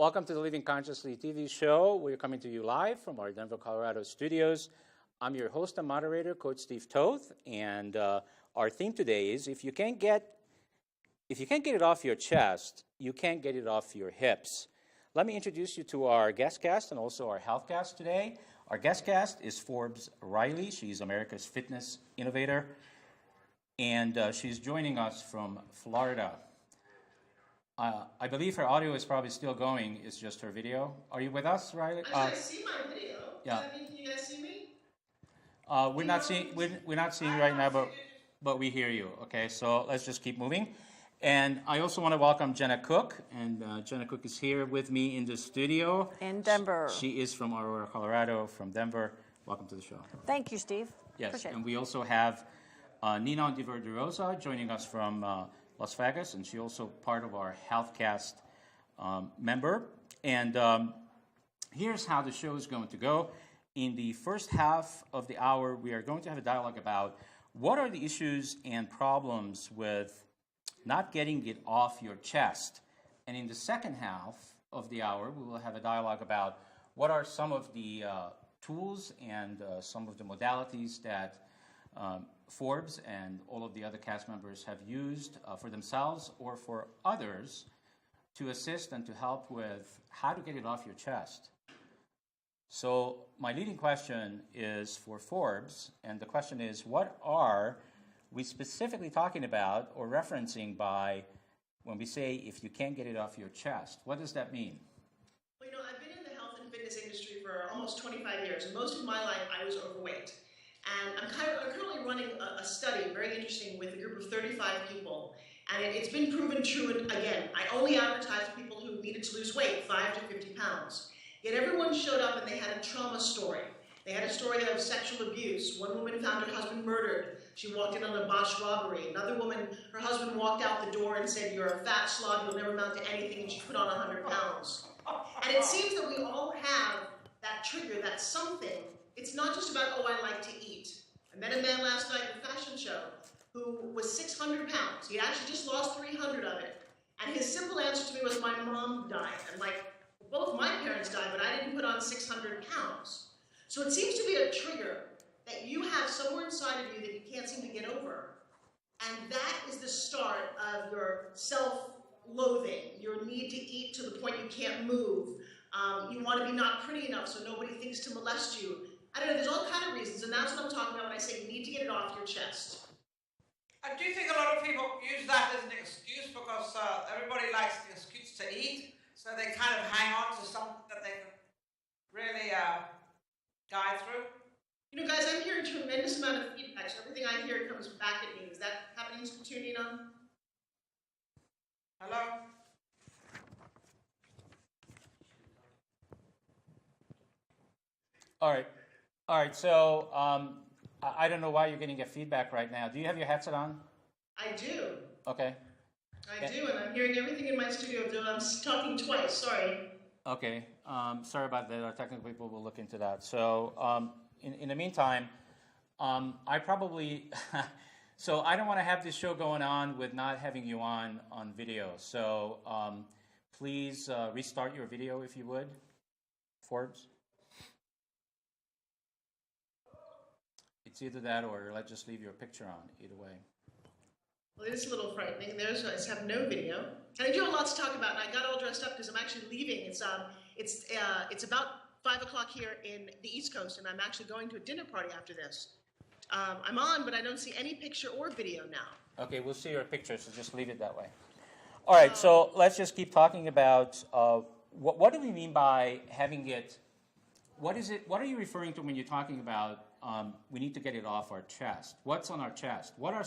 Welcome to the Living Consciously TV show. We're coming to you live from our Denver, Colorado studios. I'm your host and moderator, Coach Steve Toth, and our theme today is if you can't get it off your chest, you can't get it off your hips. Let me introduce you to our guest cast and also our health cast today. Our guest cast is Forbes Riley. She's America's fitness innovator, and she's joining us from Florida. I believe her audio is probably still going. It's just her video. Are you with us, Riley? I see my video. Yeah. Can you guys see me? We're not seeing you right now, but we hear you. Okay, so let's just keep moving. And I also want to welcome Jenna Cook, and Jenna Cook is here with me in the studio. In Denver. She is from Aurora, Colorado, from Denver. Welcome to the show. Thank you, Steve. Yes, Appreciate and we also have Nina De Rosa joining us from Las Vegas, and she's also part of our HealthCast member. And here's how the show is going to go. In the first half of the hour, we are going to have a dialogue about what are the issues and problems with not getting it off your chest. And in the second half of the hour, we will have a dialogue about what are some of the tools and some of the modalities that Forbes and all of the other cast members have used for themselves or for others to assist and to help with how to get it off your chest. So my leading question is for Forbes, and the question is, what are we specifically talking about or referencing by when we say if you can't get it off your chest? What does that mean? Well, I've been in the health and fitness industry for almost 25 years, and most of my life I was overweight. And I'm currently running a study, very interesting, with a group of 35 people. And it's been proven true, and again, I only advertise to people who needed to lose weight, 5 to 50 pounds. Yet everyone showed up and they had a trauma story. They had a story of sexual abuse. One woman found her husband murdered. She walked in on a botched robbery. Another woman, her husband walked out the door and said, "You're a fat slob, you'll never amount to anything," and she put on 100 pounds. And it seems that we all have that trigger, that something. It's not just about, oh, I like to eat. I met a man last night at a fashion show who was 600 pounds. He actually just lost 300 of it. And his simple answer to me was, my mom died. And both my parents died, but I didn't put on 600 pounds. So it seems to be a trigger that you have somewhere inside of you that you can't seem to get over. And that is the start of your self-loathing, your need to eat to the point you can't move. You want to be not pretty enough so nobody thinks to molest you. I don't know, there's all kinds of reasons, and that's what I'm talking about when I say you need to get it off your chest. I do think a lot of people use that as an excuse because everybody likes the excuse to eat, so they kind of hang on to something that they can really guide through. Guys, I'm hearing a tremendous amount of feedback, so everything I hear comes back at me. Is that happening to you, Nina? Hello? All right, so I don't know why you're getting a feedback right now. Do you have your headset on? I do. Okay. I do, and I'm hearing everything in my studio. I'm talking twice, sorry. Okay, sorry about that. Our technical people will look into that. So in the meantime, I probably, so I don't want to have this show going on with not having you on video. So please restart your video if you would, Forbes. It's either that or let's just leave your picture on, either way. Well, it is a little frightening. I have no video. And I do have lots to talk about, and I got all dressed up because I'm actually leaving. It's about 5 o'clock here in the East Coast, and I'm actually going to a dinner party after this. I'm on, but I don't see any picture or video now. Okay, we'll see your picture, so just leave it that way. All right, so let's just keep talking about what do we mean by having it. What are you referring to when you're talking about we need to get it off our chest? What's on our chest? What are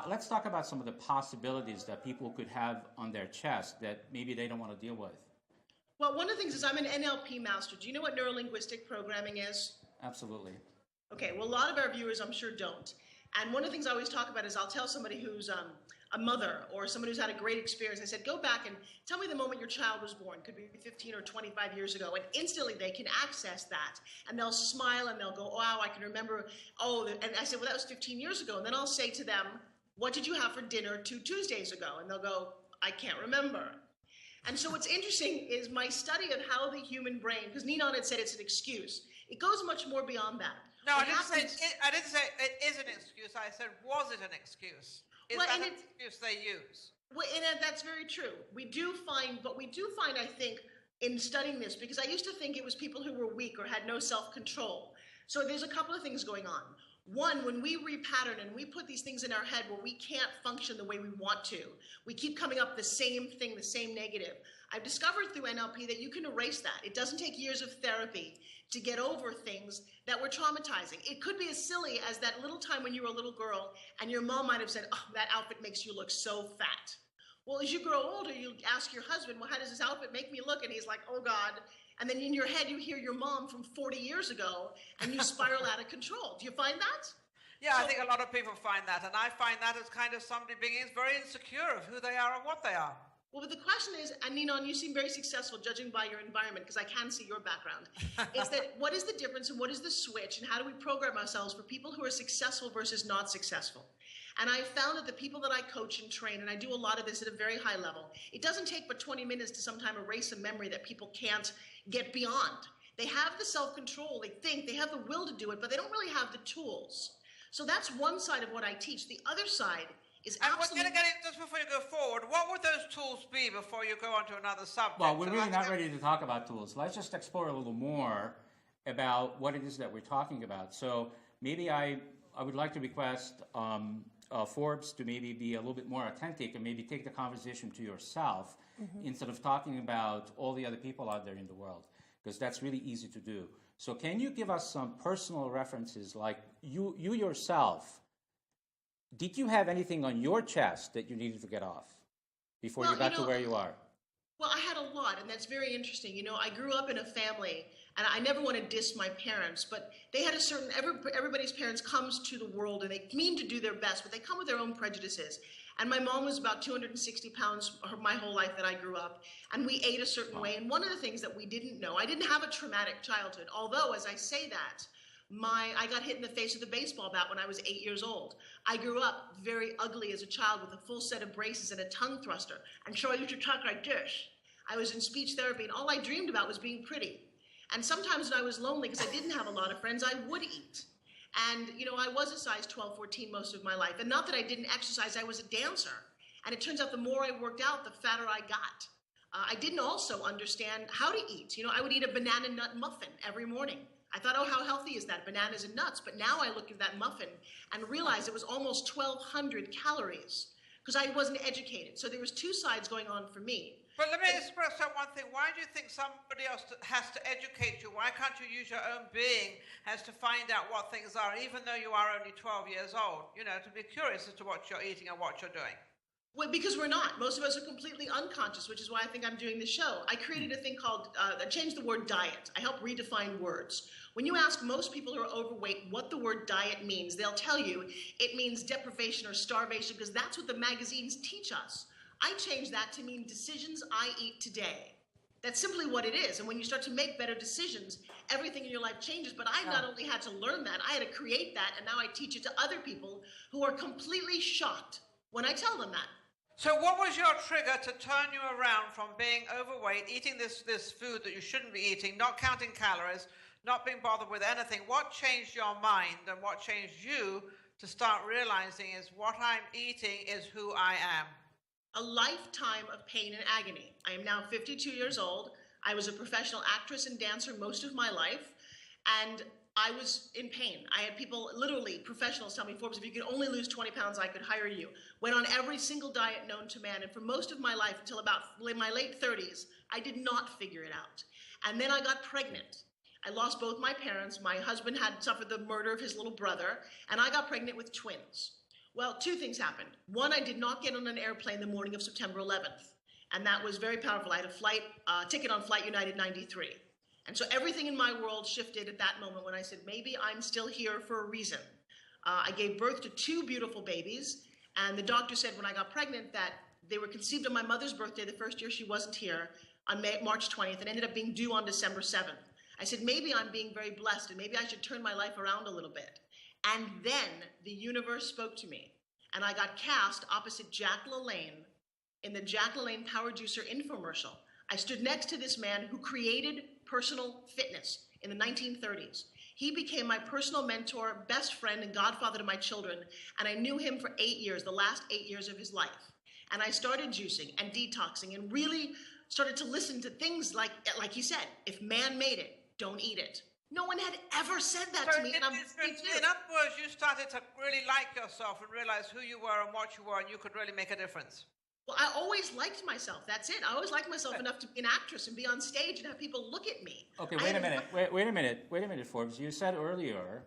let's talk about some of the possibilities that people could have on their chest that maybe they don't want to deal with. Well, one of the things is I'm an NLP master. Do you know what neuro linguistic programming is? Absolutely. Okay, well, a lot of our viewers, I'm sure, don't. And one of the things I always talk about is I'll tell somebody who's a mother or someone who's had a great experience. I said, go back and tell me the moment your child was born. Could be 15 or 25 years ago. And instantly they can access that. And they'll smile and they'll go, wow, I can remember. Oh, and I said, well, that was 15 years ago. And then I'll say to them, what did you have for dinner 2 Tuesdays ago? And they'll go, I can't remember. And so what's interesting is my study of how the human brain, because Ninon had said it's an excuse. It goes much more beyond that. No, I didn't say it is an excuse. I said, was it an excuse? Is that an excuse they use? Well, and that's very true. We do find, I think, in studying this, because I used to think it was people who were weak or had no self-control. So there's a couple of things going on. One, when we repattern and we put these things in our head where we can't function the way we want to, we keep coming up the same thing, the same negative. I've discovered through NLP that you can erase that. It doesn't take years of therapy to get over things that were traumatizing. It could be as silly as that little time when you were a little girl and your mom might have said, oh, that outfit makes you look so fat. Well, as you grow older, you ask your husband, well, how does this outfit make me look? And he's like, oh, God. And then in your head, you hear your mom from 40 years ago, and you spiral out of control. Do you find that? Yeah, I think a lot of people find that. And I find that as kind of somebody being very insecure of who they are and what they are. Well, but the question is, and Ninon, you seem very successful judging by your environment, because I can see your background, is that what is the difference and what is the switch, and how do we program ourselves for people who are successful versus not successful? And I found that the people that I coach and train, and I do a lot of this at a very high level, it doesn't take but 20 minutes to sometime erase a memory that people can't get beyond. They have the self-control, they think, they have the will to do it, but they don't really have the tools. So that's one side of what I teach. The other side is absolutely... And just before you go forward, what would those tools be before you go on to another subject? Well, we're really not ready to talk about tools. Let's just explore a little more about what it is that we're talking about. So maybe I would like to request Forbes to maybe be a little bit more authentic and maybe take the conversation to yourself instead of talking about all the other people out there in the world, because that's really easy to do. So can you give us some personal references, like you yourself, did you have anything on your chest that you needed to get off before you got to where you are? Well, I had a lot, and that's very interesting. You know, I grew up in a family, and I never want to diss my parents, but they had a certain, everybody's parents comes to the world, and they mean to do their best, but they come with their own prejudices. And my mom was about 260 pounds my whole life that I grew up, and we ate a certain way. And one of the things that we didn't know, I didn't have a traumatic childhood, although, as I say that, I got hit in the face with a baseball bat when I was 8 years old. I grew up very ugly as a child with a full set of braces and a tongue thruster. And so I used to talk like this. I was in speech therapy, and all I dreamed about was being pretty. And sometimes when I was lonely, because I didn't have a lot of friends, I would eat. And, you know, I was a size 12, 14 most of my life. And not that I didn't exercise, I was a dancer. And it turns out the more I worked out, the fatter I got. I didn't also understand how to eat. You know, I would eat a banana nut muffin every morning. I thought, oh, how healthy is that, bananas and nuts? But now I look at that muffin and realize it was almost 1,200 calories because I wasn't educated. So there was two sides going on for me. But let me express that one thing. Why do you think somebody else has to educate you? Why can't you use your own being as to find out what things are, even though you are only 12 years old? You know, to be curious as to what you're eating and what you're doing. Well, because we're not. Most of us are completely unconscious, which is why I think I'm doing this show. I created a thing called, I changed the word diet. I help redefine words. When you ask most people who are overweight what the word diet means, they'll tell you it means deprivation or starvation, because that's what the magazines teach us. I changed that to mean decisions I eat today. That's simply what it is. And when you start to make better decisions, everything in your life changes. But I not only had to learn that, I had to create that, and now I teach it to other people who are completely shocked when I tell them that. So what was your trigger to turn you around from being overweight, eating this food that you shouldn't be eating, not counting calories, not being bothered with anything? What changed your mind and what changed you to start realizing is what I'm eating is who I am? A lifetime of pain and agony. I am now 52 years old. I was a professional actress and dancer most of my life, and I was in pain. I had people, literally professionals, tell me, Forbes, if you could only lose 20 pounds, I could hire you. Went on every single diet known to man, and for most of my life, until about my late 30s, I did not figure it out. And then I got pregnant. I lost both my parents. My husband had suffered the murder of his little brother, and I got pregnant with twins. Well, two things happened. One, I did not get on an airplane the morning of September 11th, and that was very powerful. I had a ticket on Flight United 93. And so everything in my world shifted at that moment when I said, maybe I'm still here for a reason. I gave birth to two beautiful babies, and the doctor said when I got pregnant that they were conceived on my mother's birthday, the first year she wasn't here, on March 20th, and ended up being due on December 7th. I said, maybe I'm being very blessed, and maybe I should turn my life around a little bit. And then the universe spoke to me, and I got cast opposite Jack LaLanne in the Jack LaLanne Power Juicer infomercial. I stood next to this man who created personal fitness in the 1930s. He became my personal mentor, best friend, and godfather to my children, and I knew him for 8 years, the last 8 years of his life. And I started juicing and detoxing and really started to listen to things like he said, if man made it, don't eat it. No one had ever said that to me, and I'm 52. In other words, you started to really like yourself and realize who you were and what you were, and you could really make a difference. Well, I always liked myself. That's it. I always liked myself enough to be an actress and be on stage and have people look at me. Okay, wait a minute, Forbes. You said earlier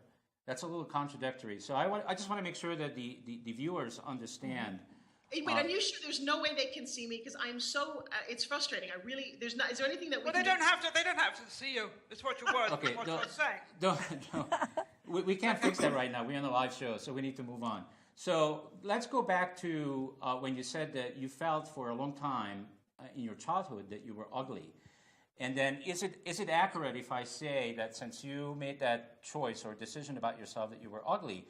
that's a little contradictory. So I just want to make sure that the viewers understand. Wait, are you sure there's no way they can see me? Because I'm so it's frustrating. I really there's not. Is there anything that we? Well, can they don't have to. They don't have to see you. It's what your words. Okay, what you're saying. Don't. We can't fix that right now. We're on a live show, so we need to move on. So let's go back to when you said that you felt for a long time in your childhood that you were ugly. And then is it accurate if I say that since you made that choice or decision about yourself that you were ugly,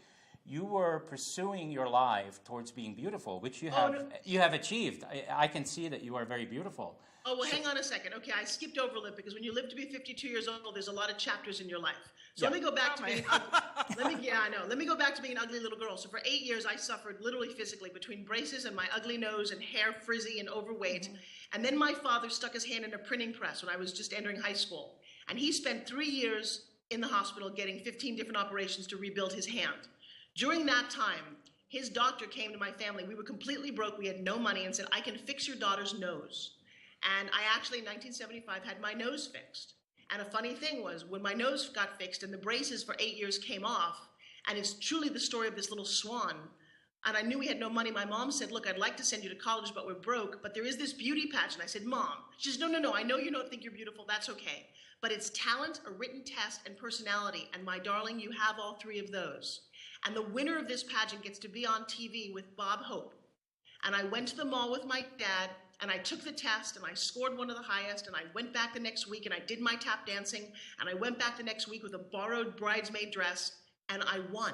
you were pursuing your life towards being beautiful, which you have achieved. I can see that you are very beautiful. Oh, well, hang on a second. Okay, I skipped over a little because when you live to be 52 years old, there's a lot of chapters in your life. So let me go back to being ugly. Let me go back to being an ugly little girl. So for 8 years, I suffered literally physically between braces and my ugly nose and hair frizzy and overweight. And then my father stuck his hand in a printing press when I was just entering high school. And he spent 3 years in the hospital getting 15 different operations to rebuild his hand. During that time, his doctor came to my family. We were completely broke. We had no money and said, I can fix your daughter's nose. And I actually, in 1975, had my nose fixed. And a funny thing was, when my nose got fixed and the braces for 8 years came off, and it's truly the story of this little swan, and I knew we had no money, my mom said, look, I'd like to send you to college, but we're broke, but there is this beauty pageant. I said, Mom. She says, no, I know you don't think you're beautiful. That's okay. But it's talent, a written test, and personality. And my darling, you have all three of those. And the winner of this pageant gets to be on TV with Bob Hope. And I went to the mall with my dad, and I took the test, and I scored one of the highest, and I went back the next week, and I did my tap dancing, and I went back the next week with a borrowed bridesmaid dress, and I won.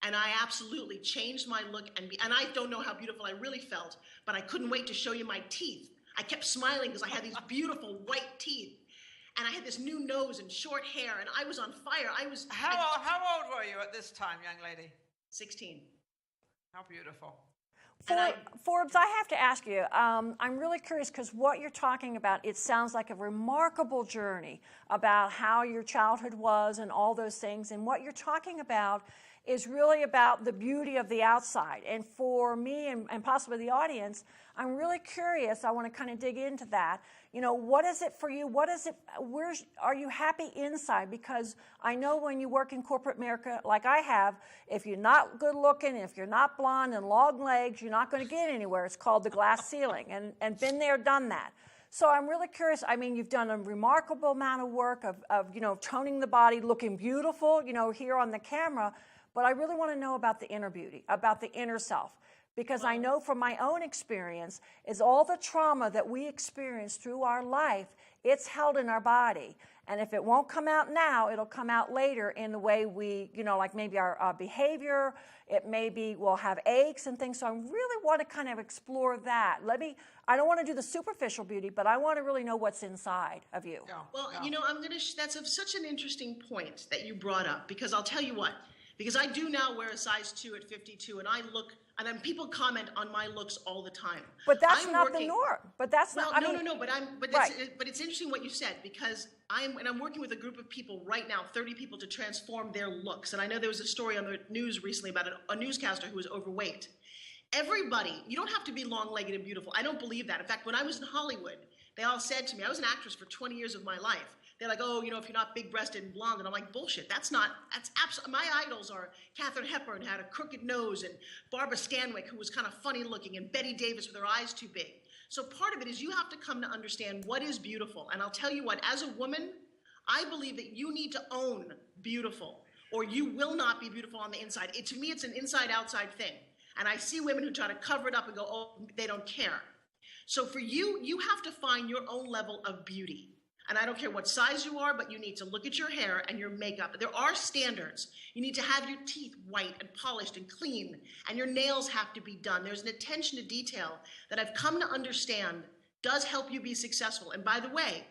And I absolutely changed my look, and I don't know how beautiful I really felt, but I couldn't wait to show you my teeth. I kept smiling because I had these beautiful white teeth, and I had this new nose and short hair, and I was on fire. How old were you at this time, young lady? 16. How beautiful. Forbes, I have to ask you, I'm really curious because what you're talking about, it sounds like a remarkable journey about how your childhood was and all those things. And what you're talking about is really about the beauty of the outside. And for me and possibly the audience, I'm really curious. I want to kind of dig into that. You know, what is it for you? Where are you happy inside? Because I know when you work in corporate America like I have, if you're not good looking, if you're not blonde and long legs, you're not going to get anywhere. It's called the glass ceiling, and been there, done that. So I'm really curious. I mean, you've done a remarkable amount of work of toning the body, looking beautiful, here on the camera. But I really want to know about the inner beauty, about the inner self. Because I know from my own experience is all the trauma that we experience through our life, it's held in our body. And if it won't come out now, it'll come out later in the way we, like maybe our behavior, it maybe we'll have aches and things. So I really want to kind of explore that. I don't want to do the superficial beauty, but I want to really know what's inside of you. Yeah. Well, that's such an interesting point that you brought up, because I'll tell you what, because I do now wear a size 2 at 52, and I look. And then people comment on my looks all the time. But that's not the norm. But that's not. No. But it's interesting what you said, because I'm working with a group of people right now, 30 people, to transform their looks. And I know there was a story on the news recently about a newscaster who was overweight. Everybody, you don't have to be long-legged and beautiful. I don't believe that. In fact, when I was in Hollywood, they all said to me, I was an actress for 20 years of my life. They're like, oh, if you're not big-breasted and blonde. And I'm like, bullshit. That's absolutely, my idols are Katharine Hepburn, had a crooked nose, and Barbara Stanwyck, who was kind of funny-looking, and Betty Davis with her eyes too big. So part of it is you have to come to understand what is beautiful. And I'll tell you what, as a woman, I believe that you need to own beautiful, or you will not be beautiful on the inside. To me, it's an inside-outside thing. And I see women who try to cover it up and go, oh, they don't care. So for you, you have to find your own level of beauty. And I don't care what size you are, but you need to look at your hair and your makeup. There are standards. You need to have your teeth white and polished and clean, and your nails have to be done. There's an attention to detail that I've come to understand does help you be successful. And by the way,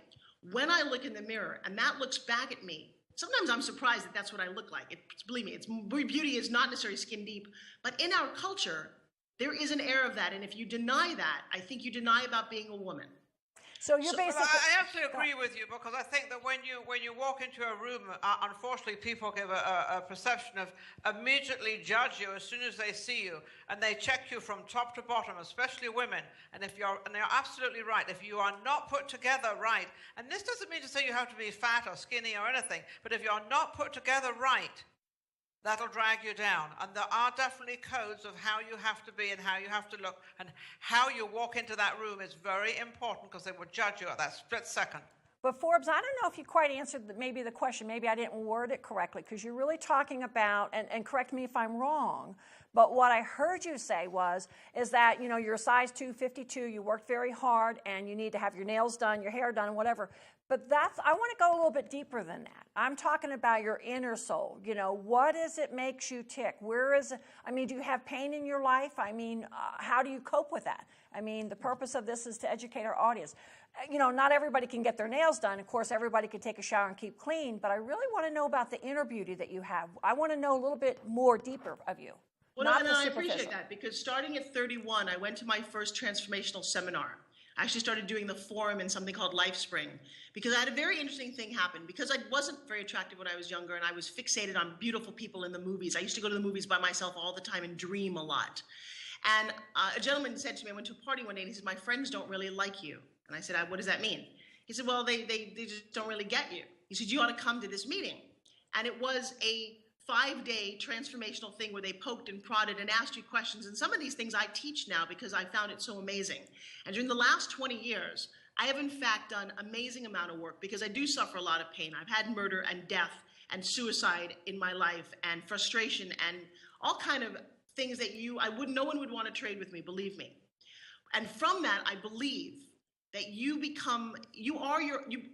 when I look in the mirror and that looks back at me, sometimes I'm surprised that that's what I look like. Believe me, beauty is not necessarily skin deep, but in our culture, there is an air of that. And if you deny that, I think you deny about being a woman. So you're basically. I absolutely agree with you, because I think that when you walk into a room, unfortunately, people give a perception of immediately judge you as soon as they see you, and they check you from top to bottom, especially women. And you're absolutely right. If you are not put together right, and this doesn't mean to say you have to be fat or skinny or anything, but if you're not put together right, that'll drag you down. And there are definitely codes of how you have to be and how you have to look, and how you walk into that room is very important, because they will judge you at that split second. But Forbes, I don't know if you quite answered maybe the question. Maybe I didn't word it correctly, because you're really talking about, and correct me if I'm wrong, but what I heard you say is that, you're a size 252, you worked very hard, and you need to have your nails done, your hair done, whatever. But I want to go a little bit deeper than that. I'm talking about your inner soul. What is it makes you tick? Where is it? Do you have pain in your life? How do you cope with that? The purpose of this is to educate our audience. Not everybody can get their nails done. Of course, everybody can take a shower and keep clean, but I really want to know about the inner beauty that you have. I want to know a little bit more deeper of you. Well, I appreciate that, because starting at 31, I went to my first transformational seminar. I actually started doing the forum in something called Lifespring, because I had a very interesting thing happen. Because I wasn't very attractive when I was younger, and I was fixated on beautiful people in the movies. I used to go to the movies by myself all the time and dream a lot. And a gentleman said to me, I went to a party one day, and he said, "My friends don't really like you." And I said, "What does that mean?" He said, "Well, they just don't really get you." He said, "You ought to come to this meeting." And it was a 5-day transformational thing where they poked and prodded and asked you questions. And some of these things I teach now because I found it so amazing. And during the last 20 years, I have in fact done an amazing amount of work, because I do suffer a lot of pain. I've had murder and death and suicide in my life, and frustration, and all kind of things that no one would want to trade with me, believe me. And from that, I believe that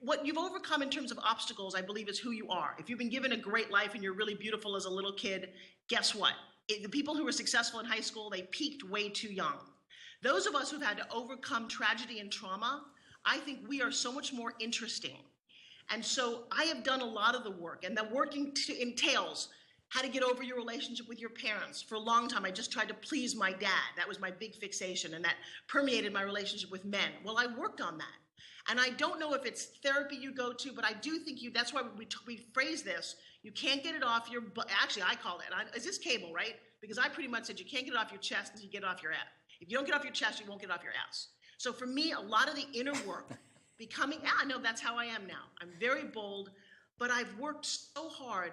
what you've overcome in terms of obstacles, I believe, is who you are. If you've been given a great life and you're really beautiful as a little kid, guess what? The people who were successful in high school, they peaked way too young. Those of us who've had to overcome tragedy and trauma, I think we are so much more interesting. And so I have done a lot of the work, and the work entails how to get over your relationship with your parents. For a long time, I just tried to please my dad. That was my big fixation, and that permeated my relationship with men. Well, I worked on that. And I don't know if it's therapy you go to, but I do think that's why we phrase this. You can't get it off your butt. Actually, I call it, is this cable, right? Because I pretty much said you can't get it off your chest until you get it off your ass. If you don't get it off your chest, you won't get it off your ass. So for me, a lot of the inner work, I know that's how I am now. I'm very bold, but I've worked so hard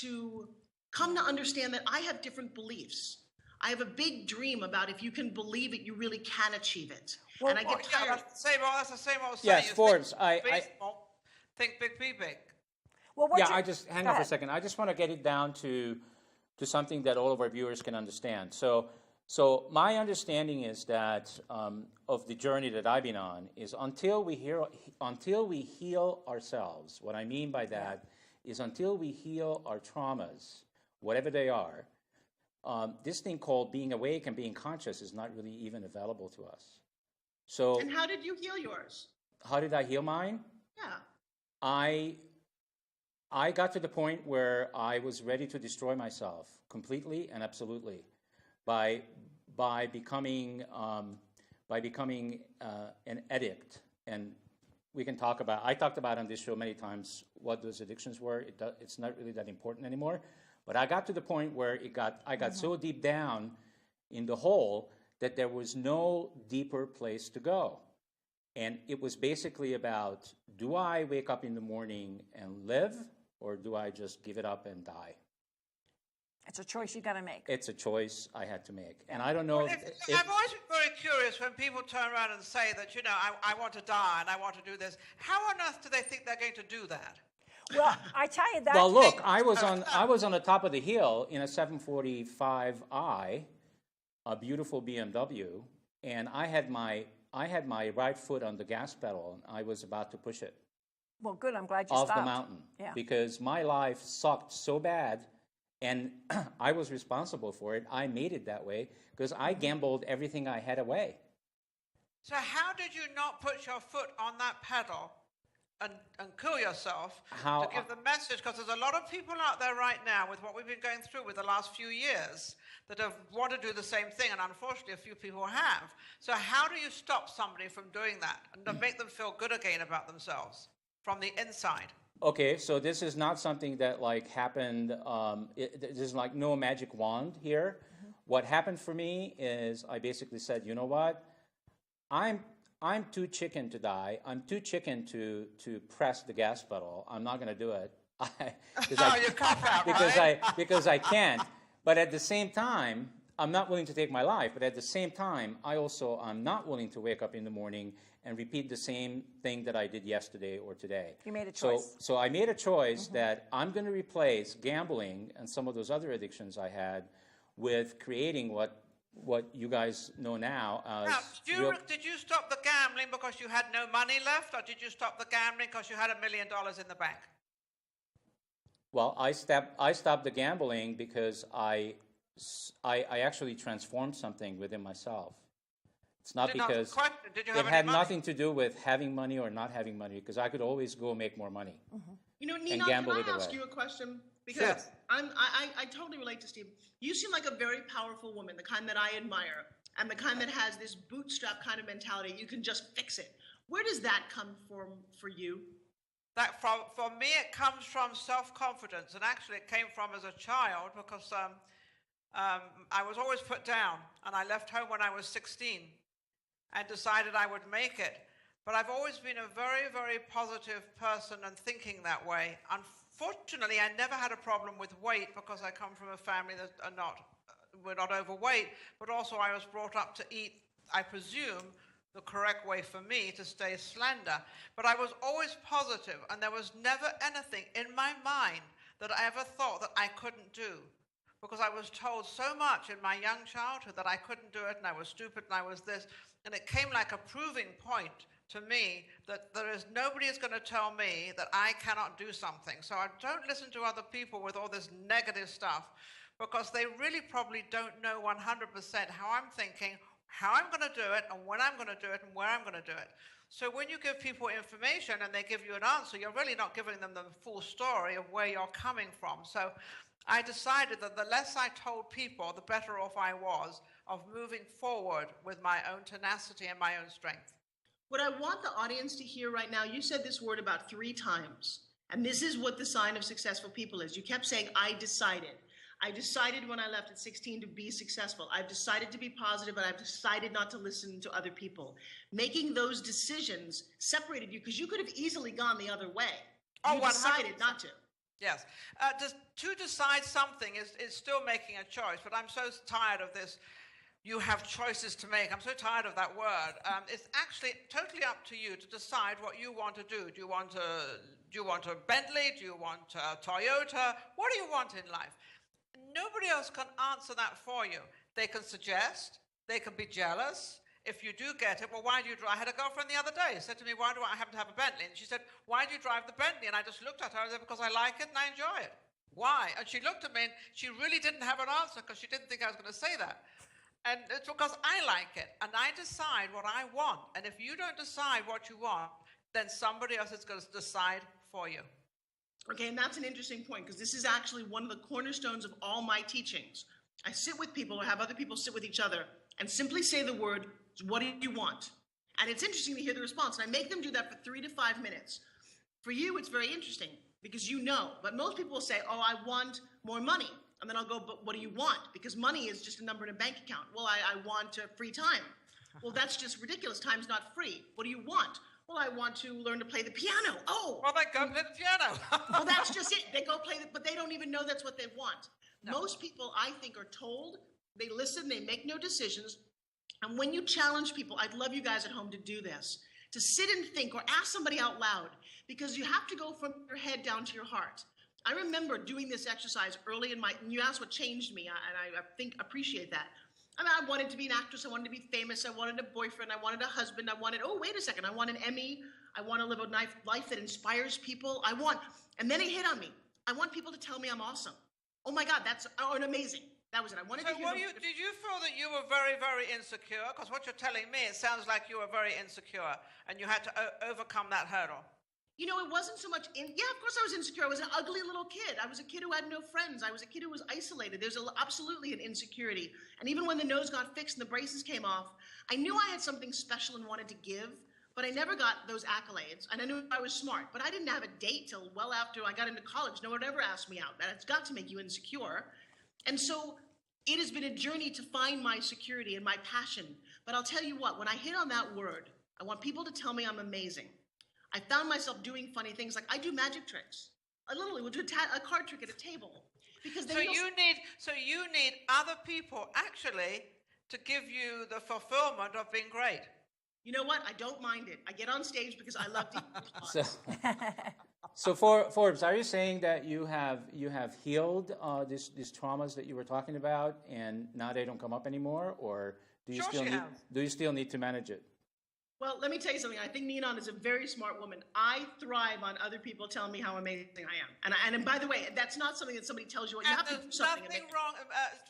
to come to understand that I have different beliefs. I have a big dream about, if you can believe it, you really can achieve it. Well, and I get tired. That's the same old saying. Yes, Forbes, Think big, be big. Well, I just hang on for a second. I just want to get it down to something that all of our viewers can understand. So my understanding is that of the journey that I've been on is until we heal ourselves. What I mean by that is until we heal our traumas, whatever they are, this thing called being awake and being conscious is not really even available to us. So, and how did you heal yours? How did I heal mine? Yeah. I got to the point where I was ready to destroy myself completely and absolutely by becoming an addict. And we can talk about. I talked about on this show many times what those addictions were. It's not really that important anymore. But I got to the point where I got so deep down in the hole that there was no deeper place to go. And it was basically about, do I wake up in the morning and live, or do I just give it up and die? It's a choice you got to make. It's a choice I had to make. And I don't know I've always been very curious when people turn around and say that, I want to die and I want to do this. How on earth do they think they're going to do that? Well, I tell you that. Well, look, I was on the top of the hill in a 745i, a beautiful BMW, and I had my right foot on the gas pedal, and I was about to push it. Well, good. I'm glad you off stopped. the mountain. Yeah. Because my life sucked so bad, and I was responsible for it. I made it that way because I gambled everything I had away. So how did you not put your foot on that pedal and kill yourself to give the message? Because there's a lot of people out there right now with what we've been going through with the last few years that want to do the same thing, and unfortunately a few people have. So how do you stop somebody from doing that and to make them feel good again about themselves from the inside? Okay, so this is not something that like happened, there's like no magic wand here. What happened for me is I basically said, you know what, I'm too chicken to die. I'm too chicken to press the gas pedal. I'm not going to do it. You cop out, because I can't. But at the same time, I'm not willing to take my life. But at the same time, I'm not willing to wake up in the morning and repeat the same thing that I did yesterday or today. You made a choice. So I made a choice that I'm going to replace gambling and some of those other addictions I had with creating what you guys know now as... Now, did you stop the gambling because you had no money left, or did you stop the gambling because you had $1 million in the bank? Well, I stopped the gambling because I actually transformed something within myself. It's not because... It had nothing to do with having money or not having money, because I could always go make more money. You know, Nina, can I ask you a question? Because I totally relate to Steve. You seem like a very powerful woman, the kind that I admire, and the kind that has this bootstrap kind of mentality. You can just fix it. Where does that come from for you? For me, it comes from self-confidence, and actually it came from as a child because I was always put down, and I left home when I was 16 and decided I would make it. But I've always been a very, very positive person and thinking that way. Unfortunately, I never had a problem with weight because I come from a family that we're not overweight, but also I was brought up to eat, I presume, the correct way for me to stay slender. But I was always positive, and there was never anything in my mind that I ever thought that I couldn't do, because I was told so much in my young childhood that I couldn't do it, and I was stupid, and I was this, and it came like a proving point to me that nobody is going to tell me that I cannot do something. So I don't listen to other people with all this negative stuff, because they really probably don't know 100% how I'm thinking, how I'm going to do it, and when I'm going to do it, and where I'm going to do it. So when you give people information and they give you an answer, you're really not giving them the full story of where you're coming from. So I decided that the less I told people, the better off I was of moving forward with my own tenacity and my own strength. What I want the audience to hear right now, you said this word about 3 times, and this is what the sign of successful people is. You kept saying, I decided. I decided when I left at 16 to be successful. I've decided to be positive, and I've decided not to listen to other people. Making those decisions separated you, because you could have easily gone the other way. You decided not to. Yes. To decide something is still making a choice, but I'm so tired of this. You have choices to make. I'm so tired of that word. It's actually totally up to you to decide what you want to do. Do you want a Bentley? Do you want a Toyota? What do you want in life? Nobody else can answer that for you. They can suggest. They can be jealous. If you do get it, well, why do you drive? I had a girlfriend the other day said to me, why do I happen to have a Bentley? And she said, why do you drive the Bentley? And I just looked at her and said, because I like it and I enjoy it. Why? And she looked at me and she really didn't have an answer because she didn't think I was going to say that. And it's because I like it, and I decide what I want. And if you don't decide what you want, then somebody else is going to decide for you. Okay, and that's an interesting point, because this is actually one of the cornerstones of all my teachings. I sit with people or have other people sit with each other and simply say the word, what do you want? And it's interesting to hear the response. And I make them do that for 3 to 5 minutes. For you, it's very interesting because you know. But most people will say, oh, I want more money. And then I'll go, but what do you want? Because money is just a number in a bank account. Well, I want free time. Well, that's just ridiculous. Time's not free. What do you want? Well, I want to learn to play the piano. Oh! Well, they go play the piano. Well, that's just it. They go play but they don't even know that's what they want. No. Most people, I think, are told, they listen, they make no decisions. And when you challenge people, I'd love you guys at home to do this, to sit and think or ask somebody out loud, because you have to go from your head down to your heart. I remember doing this exercise early in and you asked what changed me, and I think appreciate that. I mean, I wanted to be an actress. I wanted to be famous. I wanted a boyfriend. I wanted a husband. Oh, wait a second. I want an Emmy. I want to live a life that inspires people. And then it hit on me. I want people to tell me I'm awesome. Oh my God, that's amazing. That was it. I wanted to hear. Did you feel that you were very, very insecure? Because what you're telling me, it sounds like you were very insecure and you had to overcome that hurdle. You know, it wasn't so much yeah, of course I was insecure. I was an ugly little kid. I was a kid who had no friends. I was a kid who was isolated. There's absolutely an insecurity. And even when the nose got fixed and the braces came off, I knew I had something special and wanted to give, but I never got those accolades. And I knew I was smart, but I didn't have a date till well after I got into college. No one ever asked me out. That's got to make you insecure. And so it has been a journey to find my security and my passion. But I'll tell you what, when I hit on that word, I want people to tell me I'm amazing. I found myself doing funny things, like I do magic tricks. I literally would do a card trick at a table. Because so you need other people actually to give you the fulfillment of being great. You know what? I don't mind it. I get on stage because I love to. So Forbes, are you saying that you have healed these traumas that you were talking about, and now they don't come up anymore, or do you still need to manage it? Well, let me tell you something. I think Ninon is a very smart woman. I thrive on other people telling me how amazing I am. And by the way, that's not something that somebody tells you. You have to do something. There's nothing wrong,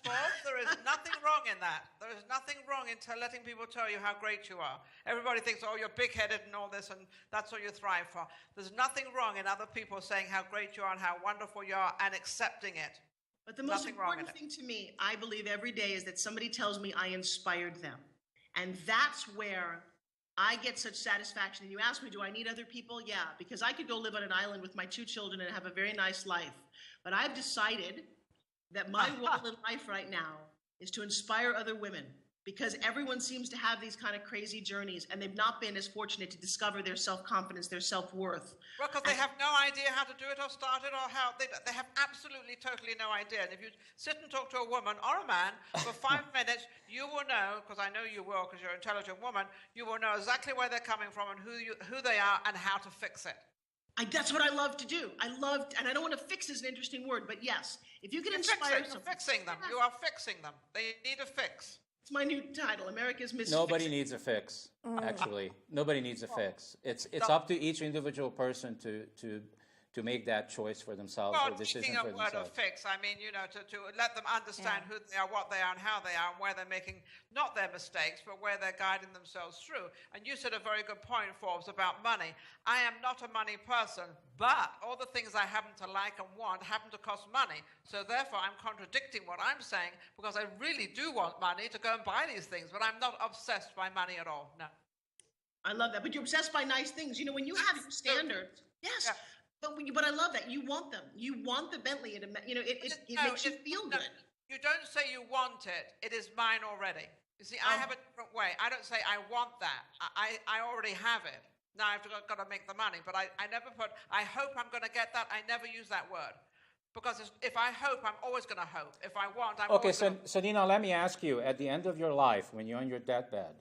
Forbes. There is nothing wrong in that. There is nothing wrong in letting people tell you how great you are. Everybody thinks, oh, you're big-headed and all this, and that's what you thrive for. There's nothing wrong in other people saying how great you are and how wonderful you are and accepting it. But the most important thing to me, I believe every day, is that somebody tells me I inspired them. And that's where I get such satisfaction. And you ask me, do I need other people? Yeah, because I could go live on an island with my 2 children and have a very nice life. But I've decided that my role in life right now is to inspire other women, because everyone seems to have these kind of crazy journeys, and they've not been as fortunate to discover their self-confidence, their self-worth. Well, because they have no idea how to do it or start it, or how they have absolutely, totally no idea. And if you sit and talk to a woman or a man for 5 minutes, you will know, because I know you will, because you're an intelligent woman, you will know exactly where they're coming from and who they are and how to fix it. That's what I love to do. And I don't want to fix is an interesting word, but yes, if you can inspire someone. Fixing them. You are fixing them. They need a fix. It's my new title, America's Miss Nobody needs a fix, actually. Nobody needs a fix. It's up to each individual person to make that choice for themselves, or decision for themselves. Well, speaking of word of fix, I mean, you know, to let them understand who they are, what they are, and how they are, and where they're making not their mistakes, but where they're guiding themselves through. And you said a very good point, Forbes, about money. I am not a money person, but all the things I happen to like and want happen to cost money. So therefore, I'm contradicting what I'm saying, because I really do want money to go and buy these things, but I'm not obsessed by money at all. No. I love that. But you're obsessed by nice things. You know, when you have your standards, yes. Yeah. But I love that. You want them. You want the Bentley. It makes you feel good. You don't say you want it. It is mine already. You see, I have a different way. I don't say I want that. I already have it. Now I've got to make the money. But I never put, I hope I'm going to get that. I never use that word. Because if I hope, I'm always going to hope. If I want, I'm always going to... So Nina, let me ask you, at the end of your life, when you're on your deathbed,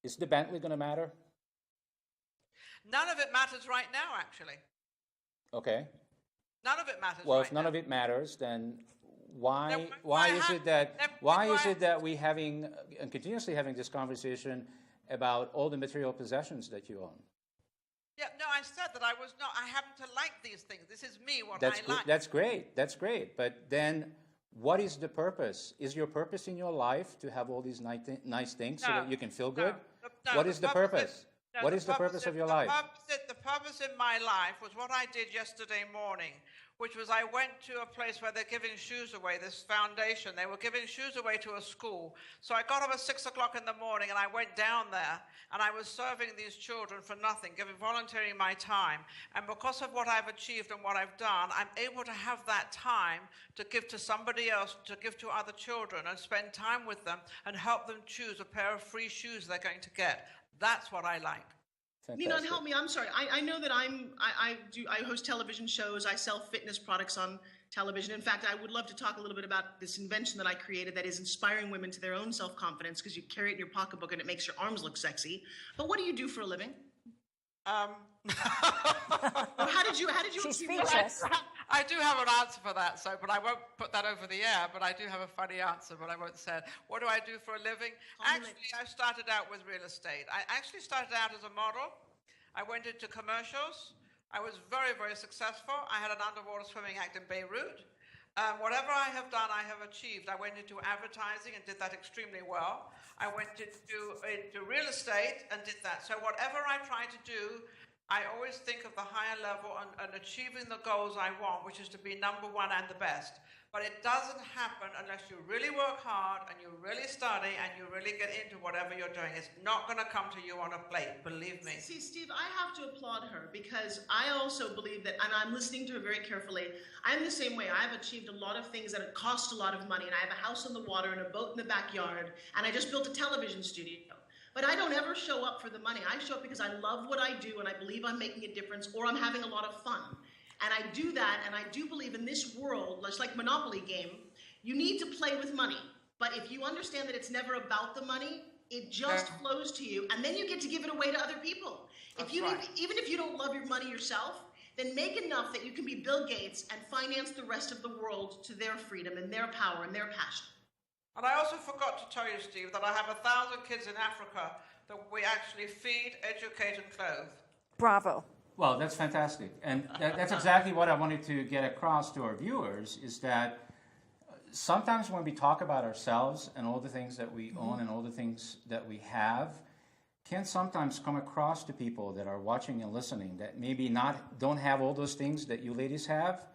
is the Bentley going to matter? None of it matters right now, actually. Okay. None of it matters. Well, if none of it matters, then why is it that we having and continuously having this conversation about all the material possessions that you own? Yeah, no, I said that I happen to like these things. This is me, what I like. That's great. That's great. But then, what is the purpose? Is your purpose in your life to have all these nice things so that you can feel good? No, what is the purpose? What is the purpose of your life? The purpose in my life was what I did yesterday morning, which was I went to a place where they're giving shoes away, this foundation. They were giving shoes away to a school. So I got up at 6 o'clock in the morning and I went down there and I was serving these children for nothing, volunteering my time. And because of what I've achieved and what I've done, I'm able to have that time to give to somebody else, to give to other children and spend time with them and help them choose a pair of free shoes they're going to get. That's what I like. Ninon, help me. I'm sorry. I know that I host television shows. I sell fitness products on television. In fact, I would love to talk a little bit about this invention that I created that is inspiring women to their own self-confidence, because you carry it in your pocketbook and it makes your arms look sexy. But what do you do for a living? How did you She's speechless. I do have an answer for that, but I won't put that over the air, but I do have a funny answer, but I won't say it. What do I do for a living? Actually, I started out with real estate. I actually started out as a model. I went into commercials. I was very, very successful. I had an underwater swimming act in Beirut. Whatever I have done, I have achieved. I went into advertising and did that extremely well. I went into real estate and did that. So whatever I try to do, I always think of the higher level and achieving the goals I want, which is to be number one and the best. But it doesn't happen unless you really work hard and you really study and you really get into whatever you're doing. It's not going to come to you on a plate, believe me. See, Steve, I have to applaud her because I also believe that, and I'm listening to her very carefully, I'm the same way. I've achieved a lot of things that cost a lot of money, and I have a house on the water and a boat in the backyard, and I just built a television studio. But I don't ever show up for the money. I show up because I love what I do and I believe I'm making a difference or I'm having a lot of fun. And I do that, and I do believe in this world, just like Monopoly game, you need to play with money. But if you understand that it's never about the money, it just flows to you, and then you get to give it away to other people. Even if you don't love your money yourself, then make enough that you can be Bill Gates and finance the rest of the world to their freedom and their power and their passion. And I also forgot to tell you, Steve, that I have 1,000 kids in Africa that we actually feed, educate, and clothe. Bravo. Well, that's fantastic. And that's exactly what I wanted to get across to our viewers, is that sometimes when we talk about ourselves and all the things that we own and all the things that we have, can sometimes come across to people that are watching and listening that maybe don't have all those things that you ladies have.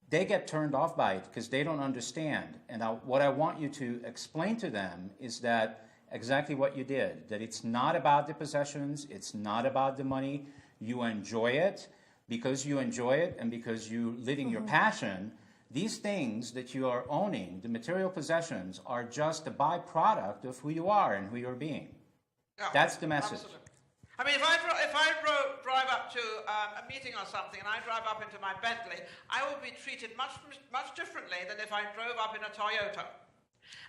They get turned off by it because they don't understand. And what I want you to explain to them is that exactly what you did, that it's not about the possessions, it's not about the money. You enjoy it because you enjoy it and because you're living your passion. These things that you are owning, the material possessions, are just a byproduct of who you are and who you're being. Yeah, that's the message. Absolutely. I mean, if I drive up to a meeting or something and I drive up into my Bentley, I will be treated much differently than if I drove up in a Toyota.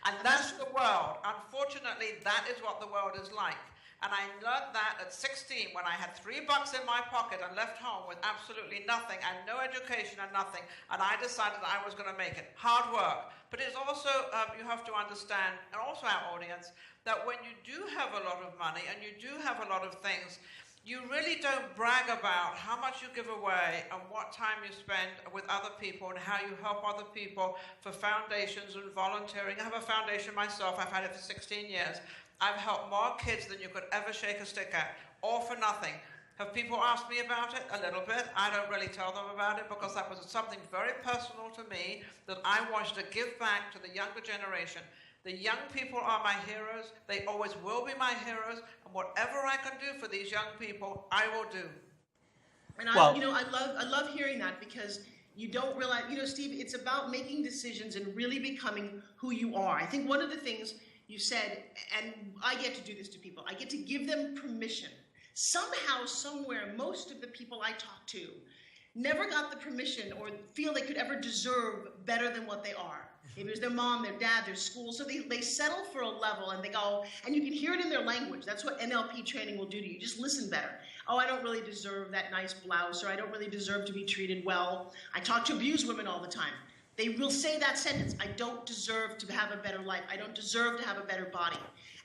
And that's the world. Unfortunately, that is what the world is like. And I learned that at 16 when I had $3 in my pocket and left home with absolutely nothing and no education and nothing. And I decided I was going to make it. Hard work. But it's also, you have to understand, and also our audience, that when you do have a lot of money and you do have a lot of things, you really don't brag about how much you give away and what time you spend with other people and how you help other people for foundations and volunteering. I have a foundation myself. I've had it for 16 years. I've helped more kids than you could ever shake a stick at, all for nothing. Have people asked me about it? A little bit. I don't really tell them about it because that was something very personal to me that I wanted to give back to the younger generation. The young people are my heroes. They always will be my heroes. And whatever I can do for these young people, I will do. And I love hearing that because you don't realize, Steve, it's about making decisions and really becoming who you are. I think one of the things you said, and I get to do this to people, I get to give them permission. Somehow, somewhere, most of the people I talk to never got the permission or feel they could ever deserve better than what they are. Maybe it was their mom, their dad, their school, so they settle for a level and they go, and you can hear it in their language. That's what NLP training will do to you. Just listen better. Oh, I don't really deserve that nice blouse, or I don't really deserve to be treated well. I talk to abused women all the time. They will say that sentence, I don't deserve to have a better life. I don't deserve to have a better body.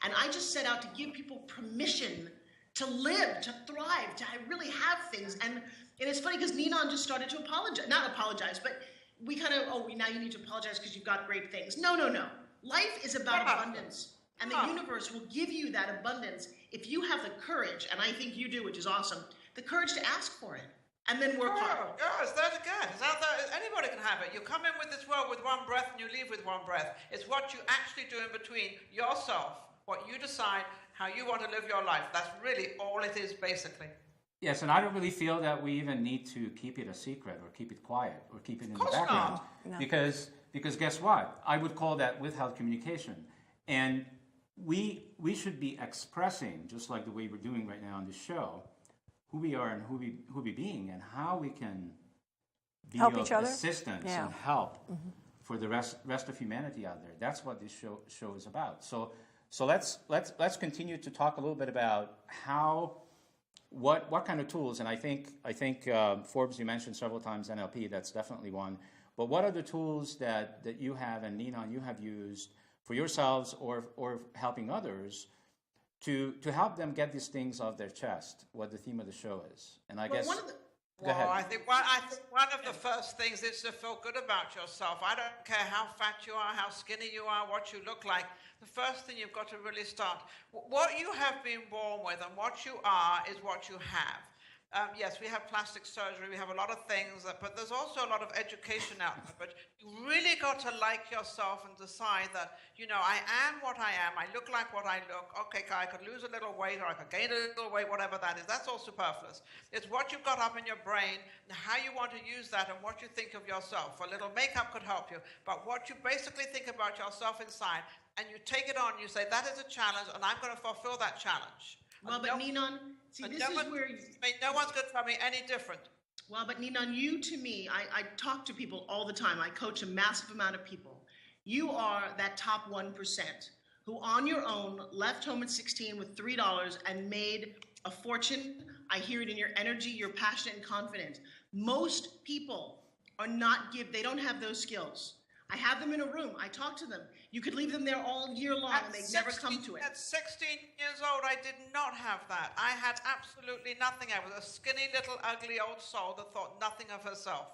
And I just set out to give people permission to live, to thrive, to really have things. And it's funny because Ninon just started to apologize. Not apologize, but we kind of, now you need to apologize because you've got great things. No. Life is about abundance. And the universe will give you that abundance if you have the courage, and I think you do, which is awesome, the courage to ask for it. And then work hard. Yes, that's good. It's out there. Anybody can have it. You come in with this world with one breath and you leave with one breath. It's what you actually do in between yourself, what you decide, how you want to live your life. That's really all it is, basically. Yes, and I don't really feel that we even need to keep it a secret or keep it quiet or keep it in the background. No. Because guess what? I would call that withheld communication. And we should be expressing, just like the way we're doing right now on this show, who we are and who we being and how we can be help of each other. assistance and help for the rest of humanity out there. That's what this show is about. So let's continue to talk a little bit about how what kind of tools, and I think Forbes, you mentioned several times NLP, that's definitely one, but what are the tools that you have and Ninon, you have used for yourselves or helping others to help them get these things off their chest, what the theme of the show is? And I guess... Go ahead. I think one of the first things is to feel good about yourself. I don't care how fat you are, how skinny you are, what you look like. The first thing you've got to really start. What you have been born with and what you are is what you have. Yes, we have plastic surgery, we have a lot of things, but there's also a lot of education out there. But you really got to like yourself and decide that, you know, I am what I am, I look like what I look. Okay, I could lose a little weight or I could gain a little weight, whatever that is. That's all superfluous. It's what you've got up in your brain and how you want to use that and what you think of yourself. A little makeup could help you, but what you basically think about yourself inside, and you take it on, you say, that is a challenge and I'm going to fulfill that challenge. Well, but Ninon, see, this is where... no one's going to tell me any different. Well, but Ninon, you to me, I talk to people all the time. I coach a massive amount of people. You are that top 1% who on your own left home at 16 with $3 and made a fortune. I hear it in your energy. You're passionate and confident. Most people are not they don't have those skills. I have them in a room. I talk to them. You could leave them there all year long and they'd never come to it. At 16 years old, I did not have that. I had absolutely nothing. I was a skinny, little, ugly old soul that thought nothing of herself.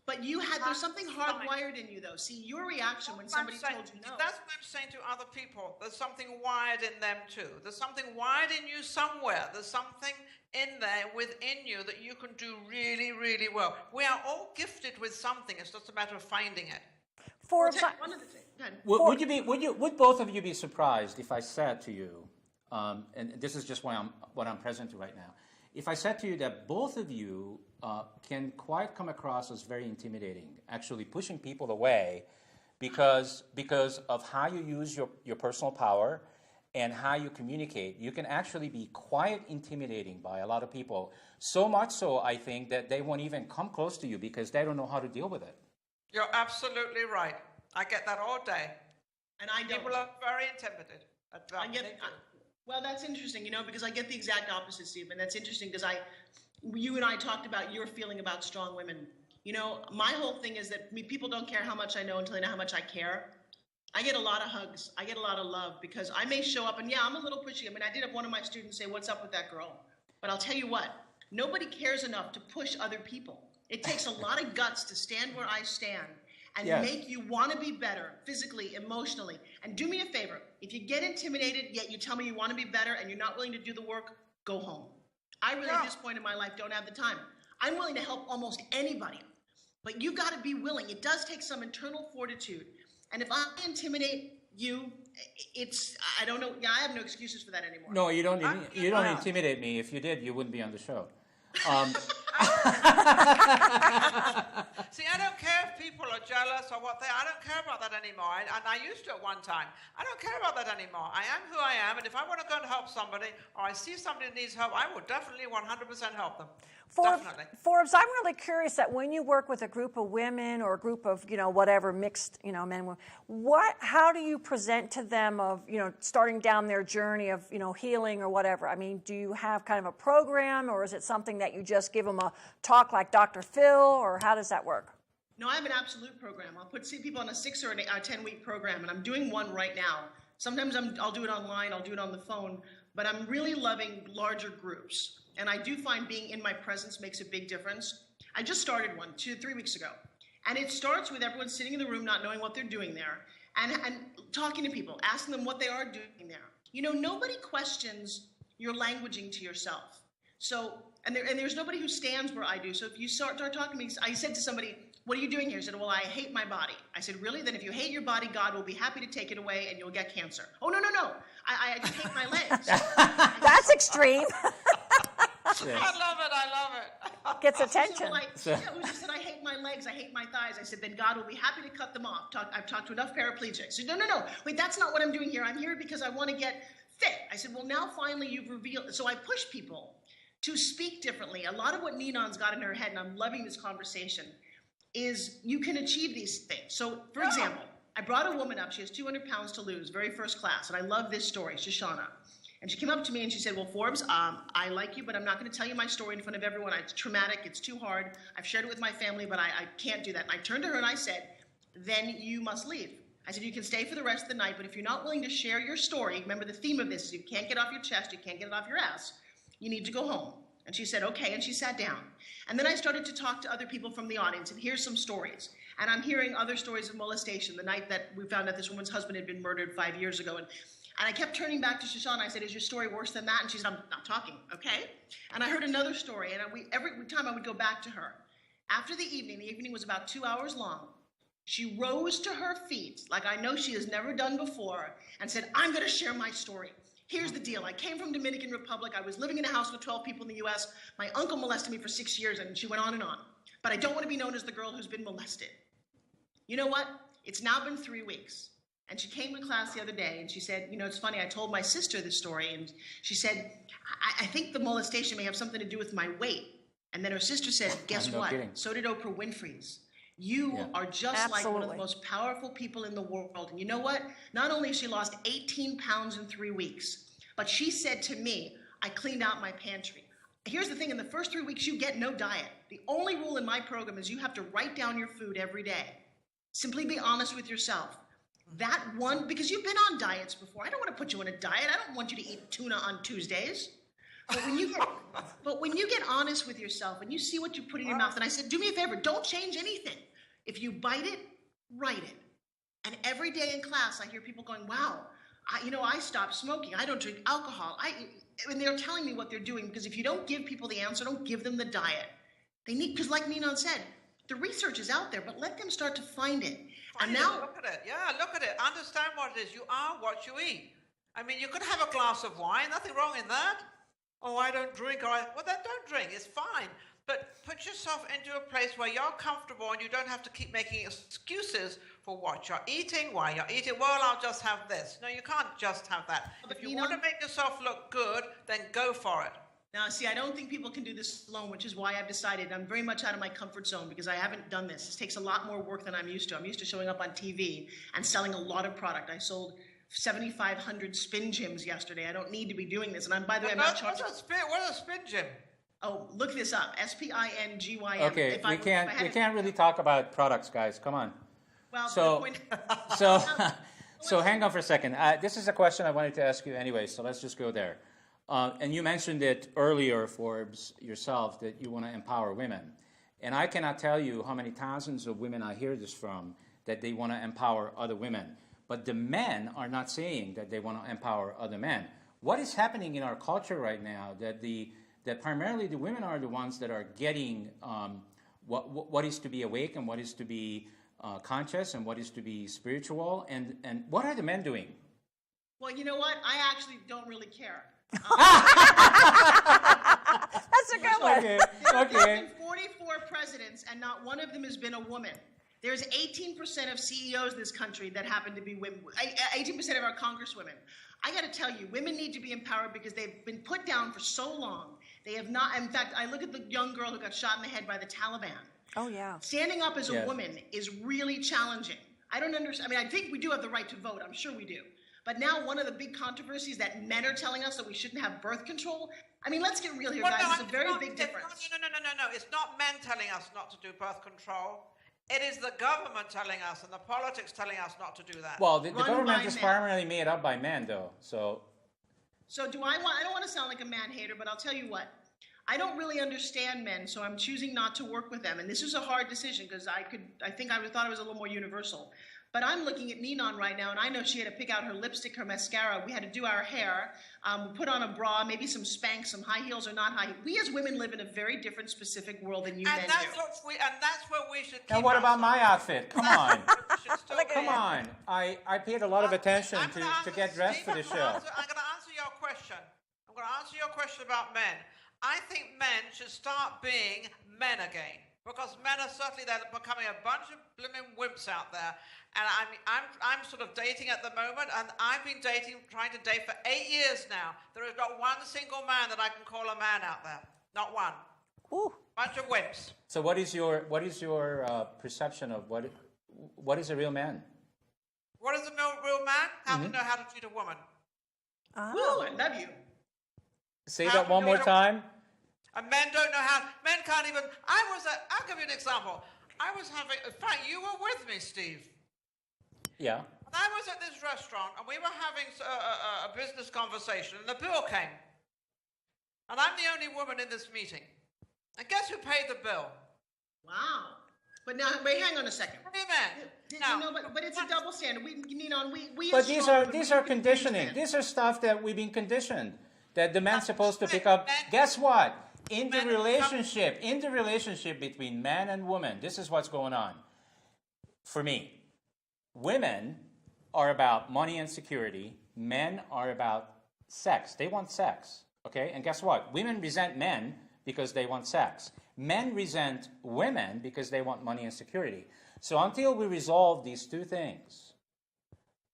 But there's something hardwired in you, though. See, your reaction when somebody told you no. That's what I'm saying to other people. There's something wired in them, too. There's something wired in you somewhere. There's something in there within you that you can do really, really well. We are all gifted with something. It's just a matter of finding it. Forbes, one of the things. Would both of you be surprised if I said to you, and this is just what I'm present to right now, if I said to you that both of you can quite come across as very intimidating, actually pushing people away because of how you use your personal power and how you communicate, you can actually be quite intimidating by a lot of people. So much so, I think, that they won't even come close to you because they don't know how to deal with it. You're absolutely right. I get that all day. And I don't. People are very intimidated. Well, that's interesting, you know, because I get the exact opposite, Steve. And that's interesting because you and I talked about your feeling about strong women. You know, my whole thing is that people don't care how much I know until they know how much I care. I get a lot of hugs. I get a lot of love because I may show up and, yeah, I'm a little pushy. I mean, I did have one of my students say, what's up with that girl? But I'll tell you what, nobody cares enough to push other people. It takes a lot of guts to stand where I stand and make you want to be better physically, emotionally. And do me a favor. If you get intimidated, yet you tell me you want to be better and you're not willing to do the work, go home. I really, at this point in my life, don't have the time. I'm willing to help almost anybody. But you got to be willing. It does take some internal fortitude. And if I intimidate you, I don't know. Yeah, I have no excuses for that anymore. No, you don't intimidate me. If you did, you wouldn't be on the show. See, I don't care if people are jealous or what I don't care about that anymore. And I used to at one time. I don't care about that anymore. I am who I am, and if I want to go and help somebody, or I see somebody that needs help, I will definitely 100% help them. Forbes, I'm really curious that when you work with a group of women or a group of, whatever, mixed, men and women, how do you present to them of, starting down their journey of, healing or whatever? I mean, do you have kind of a program, or is it something that you just give them a talk like Dr. Phil, or how does that work? No, I have an absolute program. I'll see people on a 6 or a 10-week program, and I'm doing one right now. Sometimes I'll do it online, I'll do it on the phone, but I'm really loving larger groups. And I do find being in my presence makes a big difference. I just started one 2-3 weeks ago. And it starts with everyone sitting in the room not knowing what they're doing there and talking to people, asking them what they are doing there. Nobody questions your languaging to yourself. So, and there's nobody who stands where I do. So if you start talking to me, I said to somebody, what are you doing here? He said, well, I hate my body. I said, really? Then if you hate your body, God will be happy to take it away and you'll get cancer. Oh, no. I just hate my legs. That's extreme. I love it. Gets attention. She said, I hate my legs, I hate my thighs. I said, then God will be happy to cut them off. I've talked to enough paraplegics. She said, no. Wait, that's not what I'm doing here. I'm here because I want to get fit. I said, well, now finally you've revealed. So I push people to speak differently. A lot of what Ninon's got in her head, and I'm loving this conversation, is you can achieve these things. So, for example, I brought a woman up. She has 200 pounds to lose, very first class. And I love this story, Shoshana. And she came up to me and she said, well, Forbes, I like you, but I'm not going to tell you my story in front of everyone. It's traumatic. It's too hard. I've shared it with my family, but I can't do that. And I turned to her and I said, then you must leave. I said, you can stay for the rest of the night, but if you're not willing to share your story, remember the theme of this is you can't get off your chest, you can't get it off your ass, you need to go home. And she said, okay, and she sat down. And then I started to talk to other people from the audience, and here's some stories. And I'm hearing other stories of molestation. The night that we found out this woman's husband had been murdered 5 years ago, and I kept turning back to Shoshana. I said, is your story worse than that? And she said, I'm not talking, okay? And I heard another story, and every time I would go back to her. After the evening was about 2 hours long, she rose to her feet, like I know she has never done before, and said, I'm going to share my story. Here's the deal. I came from Dominican Republic. I was living in a house with 12 people in the U.S. My uncle molested me for 6 years, and she went on and on. But I don't want to be known as the girl who's been molested. You know what? It's now been 3 weeks. And she came to class the other day, and she said, you know, it's funny, I told my sister this story, and she said, I think the molestation may have something to do with my weight. And then her sister said, guess what? Kidding. So did Oprah Winfrey's. You are just like one of the most powerful people in the world. And you know what? Not only has she lost 18 pounds in 3 weeks, but she said to me, I cleaned out my pantry. Here's the thing, in the first 3 weeks, you get no diet. The only rule in my program is you have to write down your food every day. Simply be honest with yourself. That one, because you've been on diets before. I don't want to put you on a diet. I don't want you to eat tuna on Tuesdays. But when you get honest with yourself and you see what you put in your mouth, and I said, do me a favor, don't change anything. If you bite it, write it. And every day in class, I hear people going, wow, I stopped smoking. I don't drink alcohol. And they're telling me what they're doing, because if you don't give people the answer, don't give them the diet. They need, because like Ninon said, the research is out there, but let them start to find it. And now, look at it. Yeah, look at it. Understand what it is. You are what you eat. I mean, you could have a glass of wine. Nothing wrong in that. Oh, I don't drink. Well, then don't drink. It's fine. But put yourself into a place where you're comfortable and you don't have to keep making excuses for what you're eating, why you're eating. Well, I'll just have this. No, you can't just have that. If you want to make yourself look good, then go for it. Now, see, I don't think people can do this alone, which is why I've decided I'm very much out of my comfort zone, because I haven't done this. This takes a lot more work than I'm used to. I'm used to showing up on TV and selling a lot of product. I sold 7,500 spin gyms yesterday. I don't need to be doing this. And by the way, I'm not charging. What's a spin gym? Oh, look this up. SPINGYM. Okay, we can't really talk about products, guys. Come on. Well, so hang on for a second. This is a question I wanted to ask you anyway, so let's just go there. And you mentioned it earlier, Forbes, yourself, that you want to empower women. And I cannot tell you how many thousands of women I hear this from, that they want to empower other women. But the men are not saying that they want to empower other men. What is happening in our culture right now that primarily the women are the ones that are getting what is to be awake and what is to be conscious and what is to be spiritual, and what are the men doing? Well, you know what? I actually don't really care. That's a good one. Okay. There have been 44 presidents, and not one of them has been a woman. There's 18% of CEOs in this country that happen to be women. 18% of our congresswomen. I got to tell you, women need to be empowered because they've been put down for so long. They have not. In fact, I look at the young girl who got shot in the head by the Taliban. Oh, yeah. Standing up as a woman is really challenging. I don't understand. I mean, I think we do have the right to vote. I'm sure we do. But now one of the big controversies that men are telling us that we shouldn't have birth control. I mean, let's get real here, guys. It's a very big difference. No. It's not men telling us not to do birth control. It is the government telling us and the politics telling us not to do that. Well, the government is primarily made up by men, though. So I don't want to sound like a man hater, but I'll tell you what. I don't really understand men, so I'm choosing not to work with them. And this is a hard decision because I thought it was a little more universal. But I'm looking at Ninon right now, and I know she had to pick out her lipstick, her mascara. We had to do our hair. We put on a bra, maybe some Spanx, some high heels or not high heels. We as women live in a very different, specific world than you men do. And that's what we should keep. And what about my outfit? Come on. Come on. it. I paid a lot of attention to get dressed for the show. I'm going to answer your question. I'm going to answer your question about men. I think men should start being men again. Because men are certainly, they're becoming a bunch of blooming wimps out there. And I'm sort of dating at the moment, and I've been trying to date for 8 years now. There is not one single man that I can call a man out there. Not one. Ooh. Bunch of wimps. So what is your perception of what is a real man? What is a real man? How to know how to treat a woman. Woo, I love you. Say How that do one you more know- time. And men don't know how. Men can't even. I'll give you an example. I was having. In fact, you were with me, Steve. Yeah. And I was at this restaurant, and we were having a business conversation, and the bill came. And I'm the only woman in this meeting. And guess who paid the bill? Wow. But now, wait, hang on a second. Amen. But it's a double standard. We But as these strong are women, these we are confuse conditioning. men. These are stuff that we've been conditioned. That the man's supposed to Men- pick up. men- Guess what? In the men- relationship between man and woman, this is what's going on. For me, women are about money and security. Men are about sex. They want sex. Okay? And guess what? Women resent men because they want sex. Men resent women because they want money and security. So until we resolve these two things,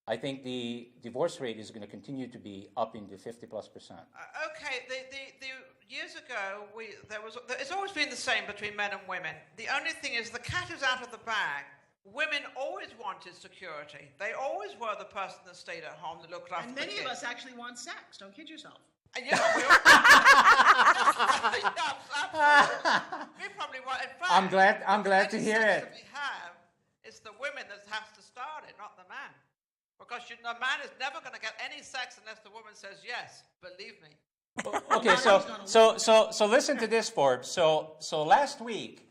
I think the divorce rate is going to continue to be up in the 50+%. Okay, the years ago, it's always been the same between men and women. The only thing is the cat is out of the bag. Women always wanted security. They always were the person that stayed at home that looked after And the many kids. of us actually want sex. Don't kid yourself. And, we all, absolutely. We probably want. In fact, I'm glad to any hear sex it. that we have, it's the women that has to start it, not the man. Because the man is never going to get any sex unless the woman says yes. Believe me. Okay, so listen to this, Forbes. So last week,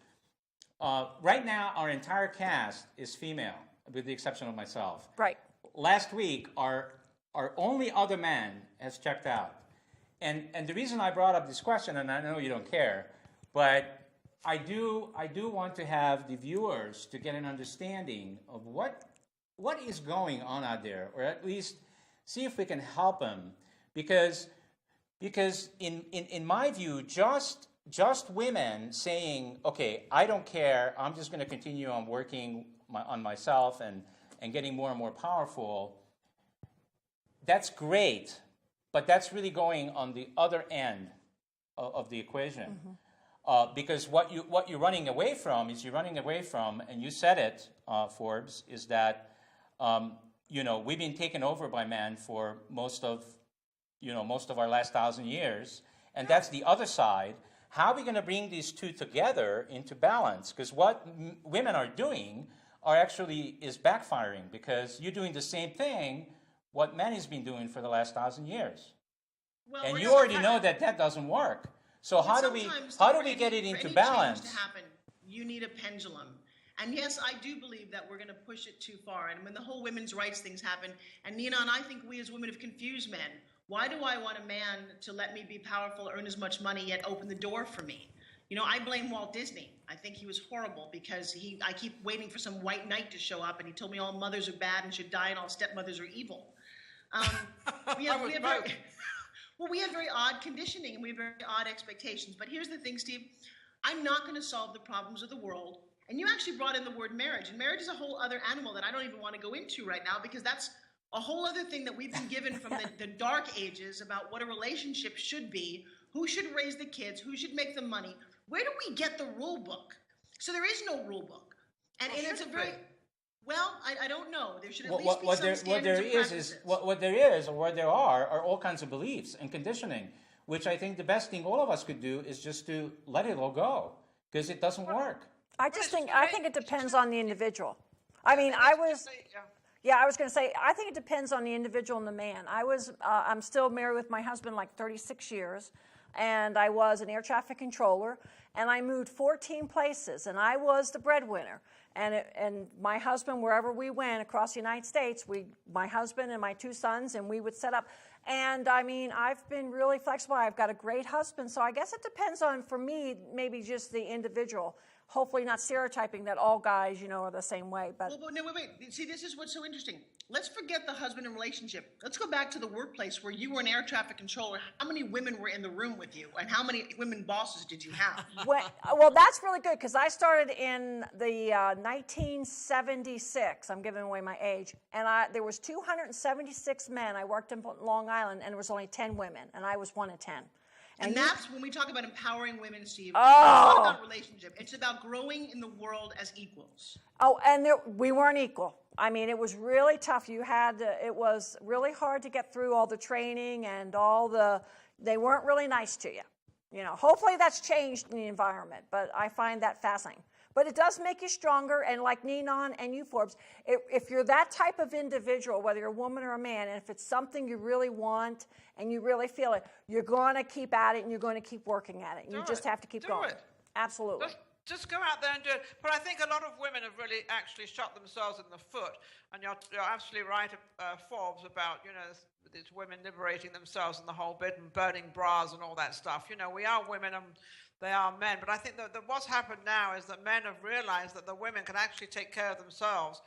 right now our entire cast is female, with the exception of myself. Right. Last week, our only other man has checked out. And the reason I brought up this question, and I know you don't care, but I do want to have the viewers to get an understanding of what is going on out there, or at least see if we can help them, because in my view, just women saying, okay, I don't care, I'm just going to continue on working on myself and getting more and more powerful, that's great, but that's really going on the other end of the equation. Mm-hmm. Because what you're running away from, and you said it, Forbes, is that we've been taken over by men for most of our last 1,000 years, and that's the other side. How are we going to bring these two together into balance? Because what women are doing is backfiring, because you're doing the same thing what men has been doing for the last 1,000 years. Well, And you already know that doesn't work. So how do we get it into balance? For any change to happen, you need a pendulum. And yes, I do believe that we're going to push it too far. And when the whole women's rights things happen, and Nina and I think we as women have confused men. Why do I want a man to let me be powerful, earn as much money, yet open the door for me? I blame Walt Disney. I think he was horrible because I keep waiting for some white knight to show up, and he told me all mothers are bad and should die and all stepmothers are evil. We have very odd conditioning, and we have very odd expectations. But here's the thing, Steve. I'm not going to solve the problems of the world. And you actually brought in the word marriage. And marriage is a whole other animal that I don't even want to go into right now, because that's a whole other thing that we've been given from the dark ages about what a relationship should be, who should raise the kids, who should make the money. Where do we get the rule book? So there is no rule book. And it's a very... Well, I don't know. There should at least be some standards and practices. What there are all kinds of beliefs and conditioning, which I think the best thing all of us could do is just to let it all go, because it doesn't work. I think it depends on the individual. I mean, I was going to say, I think it depends on the individual and the man. I'm still married with my husband like 36 years, and I was an air traffic controller, and I moved 14 places, and I was the breadwinner. And my husband, wherever we went across the United States, my husband and my two sons, and we would set up. And I mean, I've been really flexible. I've got a great husband. So I guess it depends on, for me, maybe just the individual. Hopefully not stereotyping that all guys, are the same way. But no, wait. See, this is what's so interesting. Let's forget the husband and relationship. Let's go back to the workplace where you were an air traffic controller. How many women were in the room with you, and how many women bosses did you have? Well, that's really good, because I started in the 1976. I'm giving away my age, and there was 276 men. I worked in Long Island, and there was only 10 women, and I was one of 10. And that's when we talk about empowering women, Steve. Oh. It's not about relationship. It's about growing in the world as equals. Oh, and we weren't equal. I mean, it was really tough. It was really hard to get through all the training and they weren't really nice to you. You know, hopefully that's changed in the environment, but I find that fascinating. But it does make you stronger, and like Ninon and you, Forbes, if you're that type of individual, whether you're a woman or a man, and if it's something you really want and you really feel it, you're going to keep at it and you're going to keep working at it. And you just have to keep going. Do it. Absolutely. Just go out there and do it. But I think a lot of women have really actually shot themselves in the foot. And you're absolutely right, Forbes, about, you know, these women liberating themselves and the whole bit and burning bras and all that stuff. You know, we are women and they are men. But I think that what's happened now is that men have realized that the women can actually take care of themselves.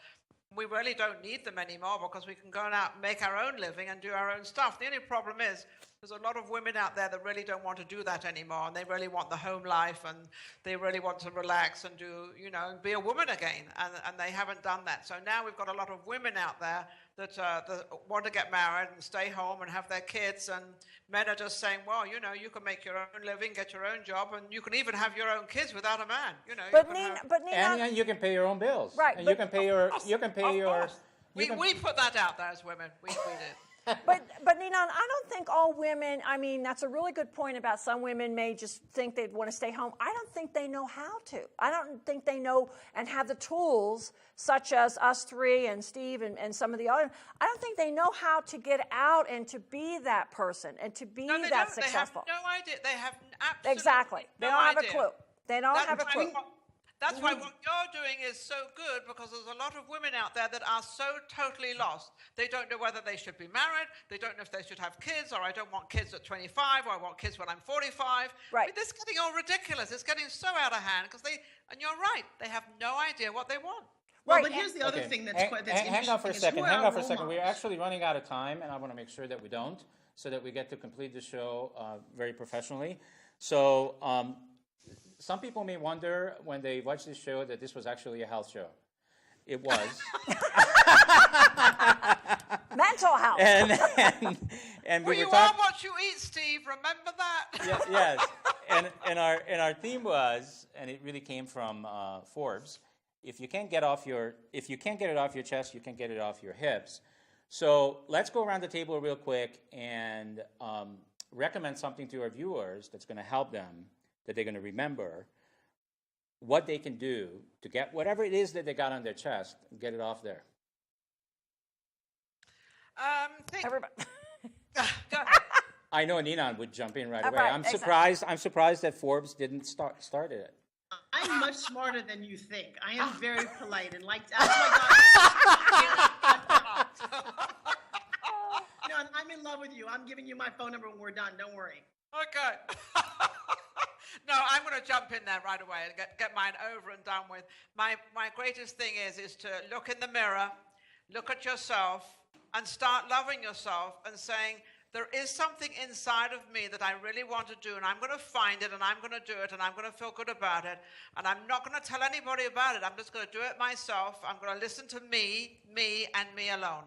We really don't need them anymore because we can go out and make our own living and do our own stuff. The only problem is there's a lot of women out there that really don't want to do that anymore, and they really want the home life, and they really want to relax and do, you know, and be a woman again, and they haven't done that. So now we've got a lot of women out there that want to get married and stay home and have their kids, and men are just saying, well, you know, you can make your own living, get your own job, and you can even have your own kids without a man. You know, But and you can pay your own bills. Right. And you can pay your. We put that out there as women. We did. But Ninon, I don't think all women, I mean, that's a really good point about some women may just think they'd want to stay home. I don't think they know how to. I don't think they know and have the tools, such as us three and Steve and some of the other. I don't think they know how to get out and to be that person and to be that successful. They have no idea. They have absolutely Exactly. They don't have a clue. They don't have a clue. That's why what you're doing is so good, because there's a lot of women out there that are so totally lost. They don't know whether they should be married. They don't know if they should have kids, or I don't want kids at 25, or I want kids when I'm 45. Right. I mean, this is getting all ridiculous. It's getting so out of hand and you're right, they have no idea what they want. Well, Right. but here's the other thing that's interesting. Hang on for a is second. who are Hang our on for a role second. We're models? actually running out of time, and I want to make sure that we don't, so that we get to complete the show very professionally. So some people may wonder when they watch this show that this was actually a health show. It was. Mental health. And Well, we were you talking. are what you eat, Steve. Remember that? Yes. And our theme was, and it really came from Forbes. If you can't get it off your chest, you can get it off your hips. So let's go around the table real quick and recommend something to our viewers that's going to help them, that they're going to remember, what they can do to get whatever it is that they got on their chest and get it off there. Everybody. Go ahead. I know Ninon would jump in right away. Right, I'm exactly. surprised that Forbes didn't start it. I'm much smarter than you think. I am very polite and like. That's why God. No, I'm in love with you. I'm giving you my phone number when we're done. Don't worry. Okay. No, I'm going to jump in there right away and get mine over and done with. My greatest thing is to look in the mirror, look at yourself, and start loving yourself and saying, there is something inside of me that I really want to do, and I'm going to find it, and I'm going to do it, and I'm going to feel good about it, and I'm not going to tell anybody about it. I'm just going to do it myself. I'm going to listen to me, and me alone.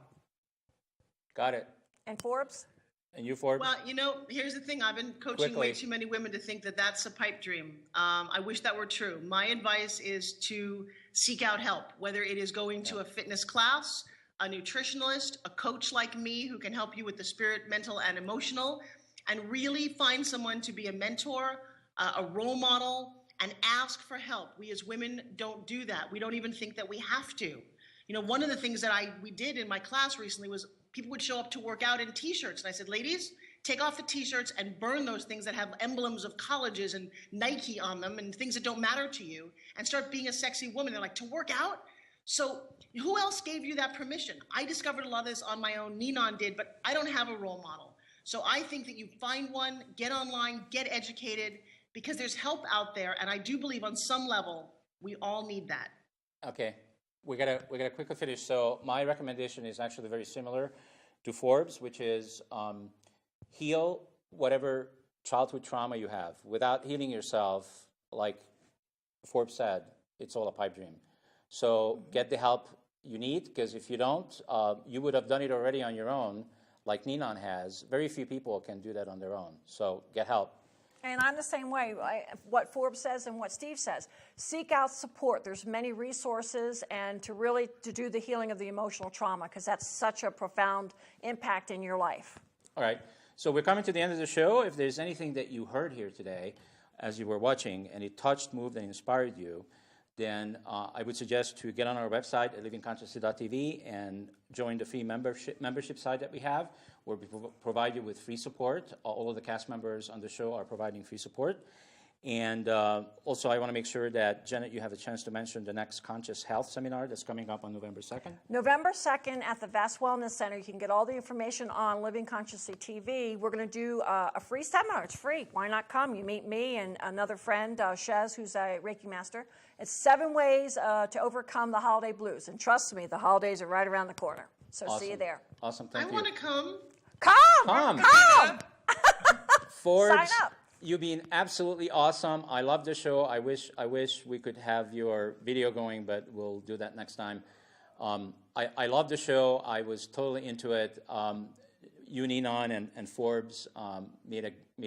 Got it. And Forbes? And you, Forbes? Well, you know, here's the thing. I've been coaching way too many women to think that that's a pipe dream. I wish that were true. My advice is to seek out help, whether it is going to a fitness class, a nutritionalist, a coach like me who can help you with the spirit, mental, and emotional, and really find someone to be a mentor, a role model, and ask for help. We as women don't do that. We don't even think that we have to. You know, one of the things that we did in my class recently was people would show up to work out in T-shirts. And I said, ladies, take off the T-shirts and burn those things that have emblems of colleges and Nike on them and things that don't matter to you, and start being a sexy woman. They're like, to work out? So who else gave you that permission? I discovered a lot of this on my own. Ninon did, but I don't have a role model. So I think that you find one, get online, get educated, because there's help out there. And I do believe on some level, we all need that. Okay. We gotta quickly finish. So my recommendation is actually very similar to Forbes, which is heal whatever childhood trauma you have. Without healing yourself, like Forbes said, it's all a pipe dream. So get the help you need, because if you don't, you would have done it already on your own, like Ninon has. Very few people can do that on their own. So get help. And I'm the same way. What Forbes says and what Steve says. Seek out support. There's many resources, and to do the healing of the emotional trauma, because that's such a profound impact in your life. All right. So we're coming to the end of the show. If there's anything that you heard here today as you were watching and it touched, moved, and inspired you, then I would suggest to get on our website at livingconsciously.tv and join the free membership site that we have, where we provide you with free support. All of the cast members on the show are providing free support. And also, I want to make sure that, Janet, you have a chance to mention the next Conscious Health Seminar that's coming up on November 2nd. November 2nd at the Vest Wellness Center. You can get all the information on Living Consciously TV. We're going to do a free seminar. It's free. Why not come? You meet me and another friend, Shez, who's a Reiki master. It's 7 ways to overcome the holiday blues. And trust me, the holidays are right around the corner. So Awesome. see you there. Awesome. Thank you. I want to come. Come! Forbes, Sign up. you've been absolutely awesome. I love the show. I wish we could have your video going, but we'll do that next time. I love the show. I was totally into it. You, Ninon, and Forbes made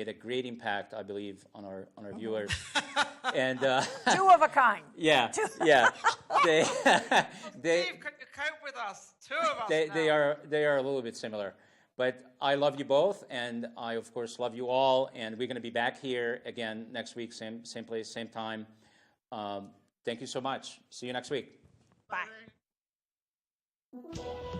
a great impact, I believe, on our viewers. And 2 of a kind. yeah, yeah. They Steve, could you cope with us? 2 of us they are a little bit similar. But I love you both, and I, of course, love you all. And we're going to be back here again next week, same place, same time. Thank you so much. See you next week. Bye. Bye.